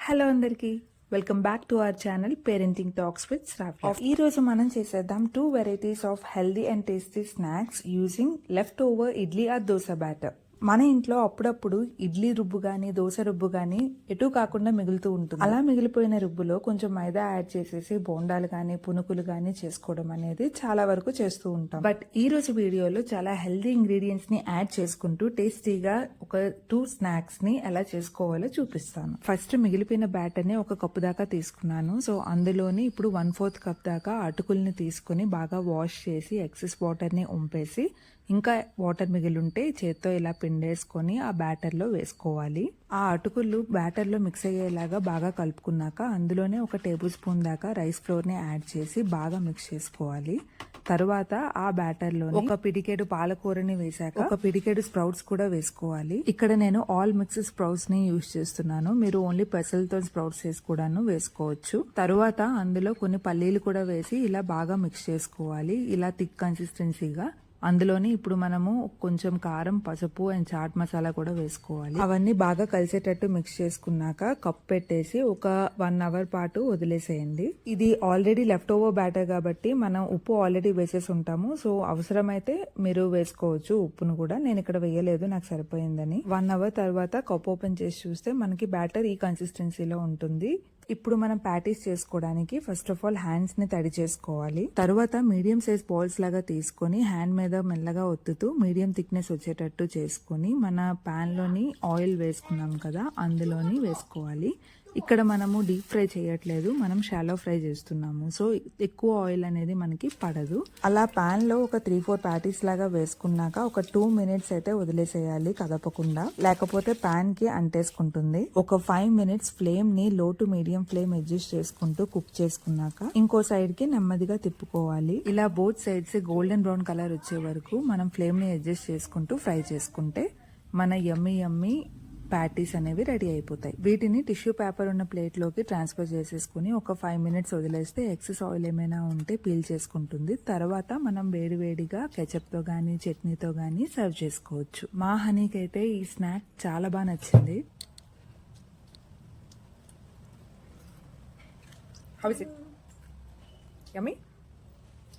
Hello అందరికీ, welcome back to our channel parenting talks with Shravya. ఈ రోజు మనం చేసేద్దాం 2 varieties of healthy and tasty snacks using leftover idli or dosa batter. మన ఇంట్లో అప్పుడప్పుడు ఇడ్లీ రుబ్బు గానీ దోశ రుబ్బు గానీ ఎటు కాకుండా మిగులుతూ ఉంటుంది. అలా మిగిలిపోయిన రుబ్బులో కొంచెం మైదా యాడ్ చేసేసి బోండాలు గానీ పునుకులు గానీ చేసుకోవడం అనేది చాలా వరకు చేస్తూ ఉంటాం. బట్ ఈ రోజు వీడియోలో చాలా హెల్దీ ఇంగ్రీడియంట్స్ ని యాడ్ చేసుకుంటూ టేస్టీగా ఒక 2 స్నాక్స్ ని ఎలా చేసుకోవాలో చూపిస్తాను. ఫస్ట్ మిగిలిపోయిన బ్యాటర్ ని ఒక కప్పు దాకా తీసుకున్నాను. సో అందులోని ఇప్పుడు 1/4 కప్ దాకా అటుకుల్ని తీసుకుని బాగా వాష్ చేసి ఎక్సెస్ వాటర్ ని ఉంపేసి ఇంకా వాటర్ మిగిలింటే చేత్తో ఇలా పిండేసుకొని ఆ బ్యాటర్లో వేసుకోవాలి. ఆ అటుకులు బ్యాటర్లో మిక్స్ అయ్యేలాగా బాగా కలుపుకున్నాక అందులోనే 1 టేబుల్ స్పూన్ దాకా రైస్ ఫ్లోర్ని యాడ్ చేసి బాగా మిక్స్ చేసుకోవాలి. తర్వాత ఆ బ్యాటర్లో 1 పిడికెడు పాలకూరని వేసాక 1 పిడికెడు స్ప్రౌట్స్ కూడా వేసుకోవాలి. ఇక్కడ నేను ఆల్ మిక్స్ స్ప్రౌట్స్ ని యూజ్ చేస్తున్నాను. మీరు ఓన్లీ పెసలతో స్ప్రౌట్స్ వేసి కూడాను వేసుకోవచ్చు. తర్వాత అందులో కొన్ని పల్లీలు కూడా వేసి ఇలా బాగా మిక్స్ చేసుకోవాలి. ఇలా థిక్ కన్సిస్టెన్సీగా అందులోని ఇప్పుడు మనము కొంచెం కారం, పసుపు అండ్ చాట్ మసాలా కూడా వేసుకోవాలి. అవన్నీ బాగా కలిసేటట్టు మిక్స్ చేసుకున్నాక కప్ పెట్టేసి ఒక 1 అవర్ పాటు వదిలేసేయండి. ఇది ఆల్రెడీ లెఫ్ట్ ఓవర్ బ్యాటర్ కాబట్టి మనం ఉప్పు ఆల్రెడీ వేసేసి ఉంటాము. సో అవసరమైతే మీరు వేసుకోవచ్చు ఉప్పును కూడా. నేను ఇక్కడ వేయలేదు, నాకు సరిపోయిందని. 1 అవర్ తర్వాత కప్ ఓపెన్ చేసి చూస్తే మనకి బ్యాటర్ ఈ కన్సిస్టెన్సీలో ఉంటుంది. ఇప్పుడు మనం ప్యాటీస్ చేసుకోవడానికి ఫస్ట్ ఆఫ్ ఆల్ హ్యాండ్స్ ని తడి చేసుకోవాలి. తర్వాత మీడియం సైజ్ బాల్స్ లాగా తీసుకొని హ్యాండ్ మీద మెల్లగా ఒత్తుతూ మీడియం థిక్నెస్ వచ్చేటట్టు చేసుకొని మన పాన్ లోని ఆయిల్ వేసుకున్నాం కదా అందులోని వేసుకోవాలి. ఇక్కడ మనము డీప్ ఫ్రై చేయట్లేదు, మనం షాలో ఫ్రై చేస్తున్నాము. సో ఎక్కువ ఆయిల్ అనేది మనకి పడదు. అలా పాన్ లో ఒక 3-4 ప్యాటీస్ లాగా వేసుకున్నాక ఒక 2 మినిట్స్ అయితే వదిలేసేయాలి కదపకుండా, లేకపోతే పాన్ కి అంటేసుకుంటుంది. ఒక 5 మినిట్స్ ఫ్లేమ్ ని లో టు మీడియం ఫ్లేమ్ అడ్జస్ట్ చేసుకుంటూ కుక్ చేసుకున్నాక ఇంకో సైడ్ కి నెమ్మదిగా తిప్పుకోవాలి. ఇలా both sides golden brown colour వచ్చే వరకు మనం ఫ్లేమ్ ని అడ్జస్ట్ చేసుకుంటూ ఫ్రై చేసుకుంటే మన యమ్మీ ప్యాటీస్ అనేవి రెడీ అయిపోతాయి. వీటిని టిష్యూ పేపర్ ఉన్న ప్లేట్ లోకి ట్రాన్స్ఫర్ చేసేసుకుని ఒక 5 మినిట్స్ వదిలేస్తే ఎక్సెస్ ఆయిల్ ఏమైనా ఉంటే పీల్ చేసుకుంటుంది. తర్వాత మనం వేడివేడిగా కెచప్ తో గానీ చట్నీతో గానీ సర్వ్ చేసుకోవచ్చు. మా హనీకి అయితే ఈ స్నాక్ చాలా బాగా నచ్చింది.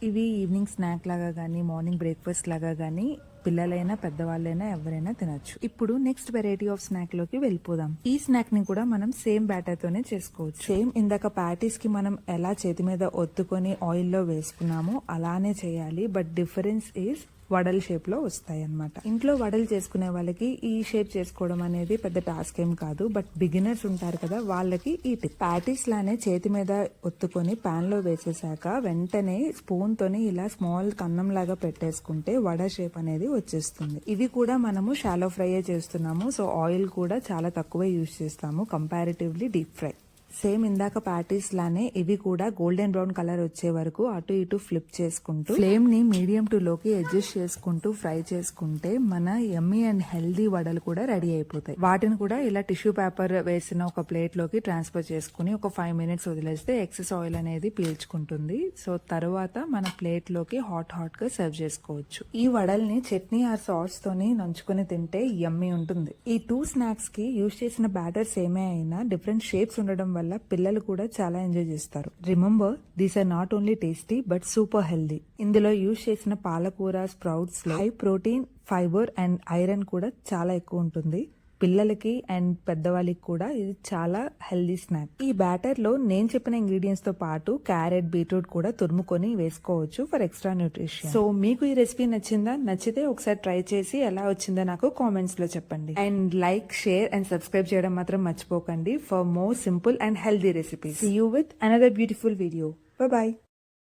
ఇవి ఈవినింగ్ స్నాక్ లాగా గానీ మార్నింగ్ బ్రేక్ఫాస్ట్ లాగా గానీ పిల్లలైనా పెద్దవాళ్ళైనా ఎవరైనా తినొచ్చు. ఇప్పుడు నెక్స్ట్ వెరైటీ ఆఫ్ స్నాక్ లోకి వెళ్ళిపోదాం. ఈ స్నాక్ ని కూడా మనం సేమ్ బ్యాటర్ తోనే చేసుకోవచ్చు. సేమ్ ఇందాక ప్యాటీస్ కి మనం ఎలా చేతి మీద ఒత్తుకొని ఆయిల్ లో వేసుకున్నామో అలానే చేయాలి. బట్ డిఫరెన్స్ ఈస్ వడల్ షేప్ లో వస్తాయి అన్నమాట. ఇంట్లో వడలు చేసుకునే వాళ్ళకి ఈ షేప్ చేసుకోవడం అనేది పెద్ద టాస్క్ ఏం కాదు. బట్ బిగినర్స్ ఉంటారు కదా, వాళ్ళకి ఈ టిప్. ప్యాటీస్ లానే చేతి మీద ఒత్తుకొని పాన్ లో వేసేసాక వెంటనే స్పూన్ తోని ఇలా స్మాల్ కన్నం లాగా పెట్టేసుకుంటే వడ షేప్ అనేది వచ్చేస్తుంది. ఇవి కూడా మనము షాలో ఫ్రై చేస్తున్నాము. సో ఆయిల్ కూడా చాలా తక్కువే యూజ్ చేస్తాము కంపారిటివ్లీ డీప్ ఫ్రై. సేమ్ ఇందాక ప్యాటీస్ లానే ఇవి కూడా గోల్డెన్ బ్రౌన్ కలర్ వచ్చే వరకు అటు ఇటు ఫ్లిప్ చేసుకుంటూ ఫ్లేమ్ ని మీడియం టు లోకి అడ్జస్ట్ చేసుకుంటూ ఫ్రై చేసుకుంటే మన యమ్మీ అండ్ హెల్దీ వడలు కూడా రెడీ అయిపోతాయి. వాటిని కూడా ఇలా టిష్యూ పేపర్ వేసిన ఒక ప్లేట్ లోకి ట్రాన్స్ఫర్ చేసుకుని ఒక 5 మినిట్స్ వదిలేస్తే ఎక్సెస్ ఆయిల్ అనేది పీల్చుకుంటుంది. సో తర్వాత మన ప్లేట్ లోకి హాట్ గా సర్వ్ చేసుకోవచ్చు. ఈ వడల్ని చట్నీ ఆర్ సాస్ తోని నంచుకొని తింటే యమ్మీ ఉంటుంది. ఈ 2 స్నాక్స్ కి యూజ్ చేసిన బ్యాటర్ సేమే అయినా డిఫరెంట్ షేప్స్ ఉండడం వల్ల పిల్లలు కూడా చాలా ఎంజాయ్ చేస్తారు. Remember, these are not only tasty but super healthy. ఇందులో యూజ్ చేసిన పాలకూర స్ప్రౌట్స్ లో high protein, fiber and iron కూడా చాలా ఎక్కువ ఉంటుంది. పిల్లలకి అండ్ పెద్దవాళ్ళకి కూడా ఇది చాలా హెల్దీ స్నాక్. ఈ బ్యాటర్ లో నేను చెప్పిన ఇంగ్రీడియంట్స్ తో పాటు క్యారెట్, బీట్రూట్ కూడా తురుముకొని వేసుకోవచ్చు ఫర్ ఎక్స్ట్రా న్యూట్రిషన్. సో మీకు ఈ రెసిపీ నచ్చిందా? నచ్చితే ఒకసారి ట్రై చేసి ఎలా వచ్చిందో నాకు కామెంట్స్ లో చెప్పండి. And like, share and subscribe చేయడం మాత్రం మర్చిపోకండి for more simple and healthy recipes. See you with another beautiful video. Bye bye.